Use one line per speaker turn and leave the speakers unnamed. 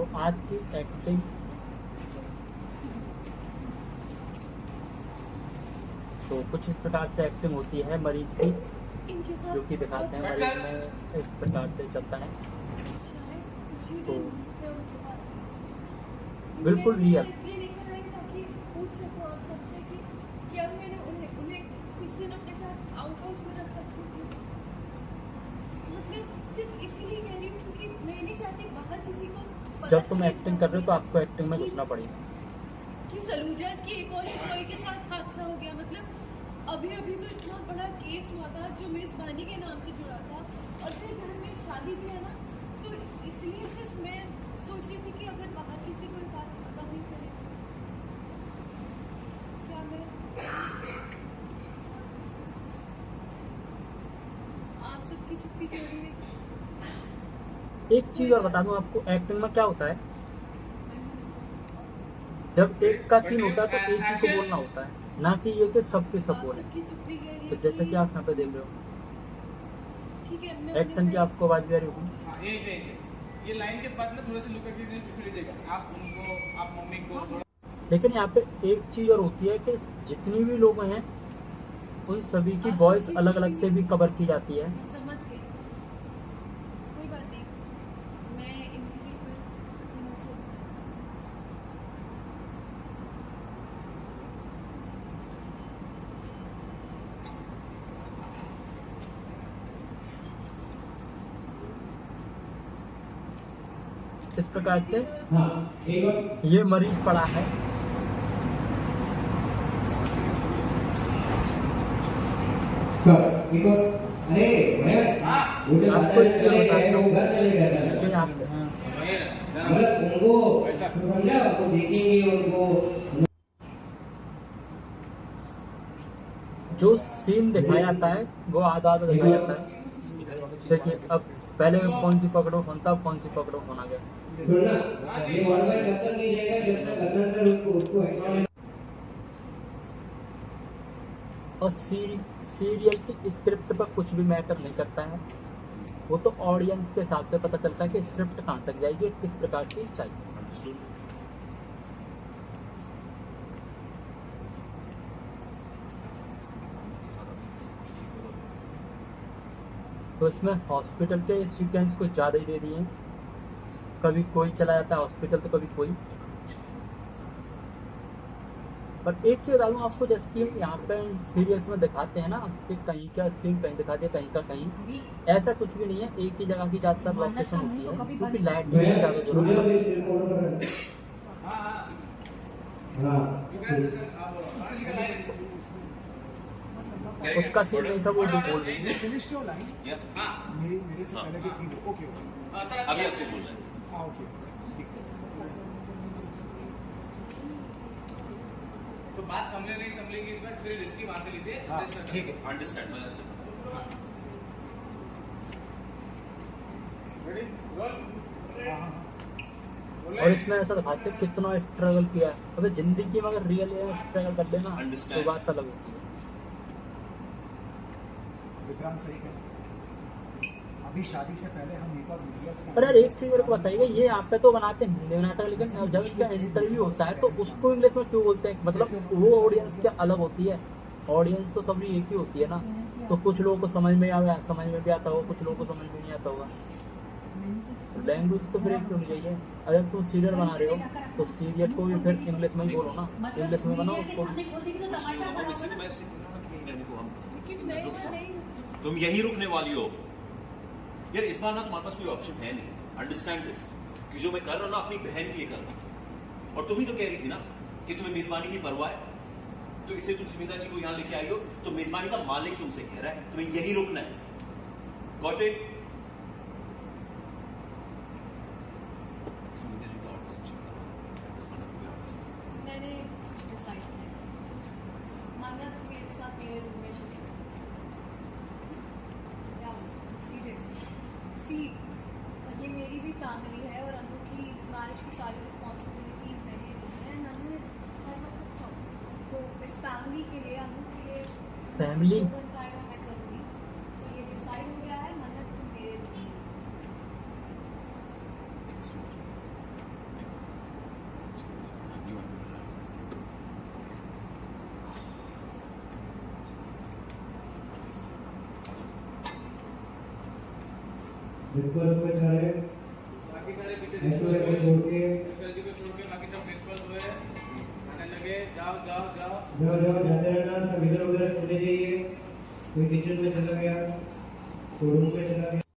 तो आज की एक्टिंग तो कुछ इस प्रकार से एक्टिंग होती है मरीज की, जो कि दिखाते हैं मरीज में इस प्रकार से चलता है। तो बिल्कुल रियल।
सिर्फ इसीलिए कह रही हूँ क्योंकि मैं नहीं चाहती बाहर किसी को
जब तुम एक्टिंग कर रहे हो तो आपको एक्टिंग में घुसना पड़ेगा
कि सलूजा इसकी एक और एम्प्लॉय के साथ हादसा हो गया। मतलब अभी अभी तो इतना बड़ा केस हुआ था जो मेजबानी के नाम से जुड़ा था, और फिर घर में शादी भी है ना, तो इसलिए सिर्फ मैं सोच रही थी कि अगर बाहर किसी को बात पता नहीं चले क्या मैं आप सबकी चुप्पी क्यों रही है।
एक चीज और बता दूं आपको, एक्टिंग में क्या होता है, जब एक का सीन होता है तो एक ही को बोलना होता है, ना कि ये कि सबके सब बोले। तो जैसे कि आप यहाँ पे देख रहे हो एक्शन की आपको आवाज भी आ रही होगी,
ये लाइन के बाद में थोड़ा सा लुक करके फिर लीजिएगा आप उनको, आप मम्मी को।
लेकिन यहाँ पे एक चीज और होती है कि जितनी भी लोग हैं उन सभी की वॉइस अलग अलग से भी कवर की जाती है।
समझ गई, कोई बात नहीं, मैं इनके लिए
इस प्रकार से ये मरीज पड़ा है।
अरे
आपको एक चीज बताता हूँ कि आप
उनको समझा, तो देखेंगे उनको
जो सीन दिखाया जाता है वो आधा आधा दिखाया जाता है। देखिए अब पहले कौन सी पकड़ो फोन था, कौन सी पकड़ो फोन आ गया।
सुनना, ये वर्ड बाय जब तक नहीं जाएगा जब तक अंदर उसको एक्नॉलेज।
और सीरियल की स्क्रिप्ट पर कुछ भी मैटर नहीं करता है, वो तो ऑडियंस के हिसाब से पता चलता है कि स्क्रिप्ट कहाँ तक जाएगी, किस प्रकार की चाहिए। तो इसमें हॉस्पिटल के सीक्वेंस कुछ ज़्यादा ही दे दिए हैं, कभी कोई चला जाता है हॉस्पिटल तो कभी कोई। पर एक चीज बता दूं आपको, जैसे कि यहाँ पे सीरियल्स में दिखाते हैं ना कि कहीं का सीन कहीं दिखा दिया, कहीं का कहीं, ऐसा कुछ भी नहीं है। एक ही जगह की ज्यादातर लोकेशन होती है क्योंकि लाइटिंग की ज्यादा जरूरत है। उसका सीन नहीं था, वो भी बोल रही है।
मेरे से पहले जो थी ओके
अभी आपको बोलना है।
हाँ ओके,
तो बात समझे नहीं समझेगी इस बार, फिर रिस्की वहां से लीजिए।
हाँ ठीक है,
अंडरस्टैंड मैं ऐसे रेडी रोल।
हाँ
और इसमें ऐसा दिखाते हैं कितना स्ट्रगल किया है। अगर जिंदगी में अगर रियल स्ट्रगल कर लेना तो बात अलग होती है।
विक्रांत सही है, अभी शादी से पहले हम एक और मीडिया से।
पर यार एक चीज मेरे को बताइएगा, ये यहाँ पे तो बनाते हैं हिंदी में नाटक, लेकिन जब इसका इंटरव्यू होता है तो उसको इंग्लिश में क्यों बोलते हैं? मतलब वो ऑडियंस क्या अलग होती है? ऑडियंस तो सभी एक ही होती है ना। तो कुछ लोगों को समझ में भी आता होगा, कुछ लोगों को समझ में नहीं आता होगा। लैंग्वेज तो फिर एक क्यों नहीं चाहिए? अगर तुम सीरियल बना रहे हो तो सीरियल को भी फिर इंग्लिश में ही बोलो ना, इंग्लिश में बनाओ उसको।
तुम यही रुकने वाली हो यार, इस बार ना तुम्हारे पास कोई ऑप्शन है नहीं। अंडरस्टैंड दिस कि जो मैं कर रहा हूं ना अपनी बहन के लिए कर रहा हूं। और तुम ही तो कह रही थी ना कि तुम्हें मेजबानी की परवाह है, तो इससे तुम सुमिता जी को यहां लेके आई हो, तो मेजबानी का मालिक तुमसे कह रहा है तुम्हें यही रुकना है। Got it?
मैंने कुछ डिसाइड किया, मान्या तुम मेरे साथ मेरे रूम में शिफ्ट हो सकती हो। सीरियस सी, ये मेरी भी फैमिली है और अनु की मैरिज की सारी रिस्पॉन्सिबिलिटीज मेरे लिए हैं। अनु इज माय सिस्टर, सो इस फैमिली के लिए, अनु के लिए
फैमिली
जो बन पाएगा मैं करूँगी। सो ये डिसाइड हो गया है, मान्या तुम मेरे रूम में।
बिल्कुल रूम में खा रहे हैं
बाकी सारे पीछे
ऐश्वर्या को छोड़ के
जी को छोड़ के बाकी सब प्रिंसिपल हुए खाने लगे। जाओ जाओ जाओ
जाओ जाओ जाते रहना, तब इधर उधर चले जाइए। कोई किचन में चला गया, कोई रूम में चला गया।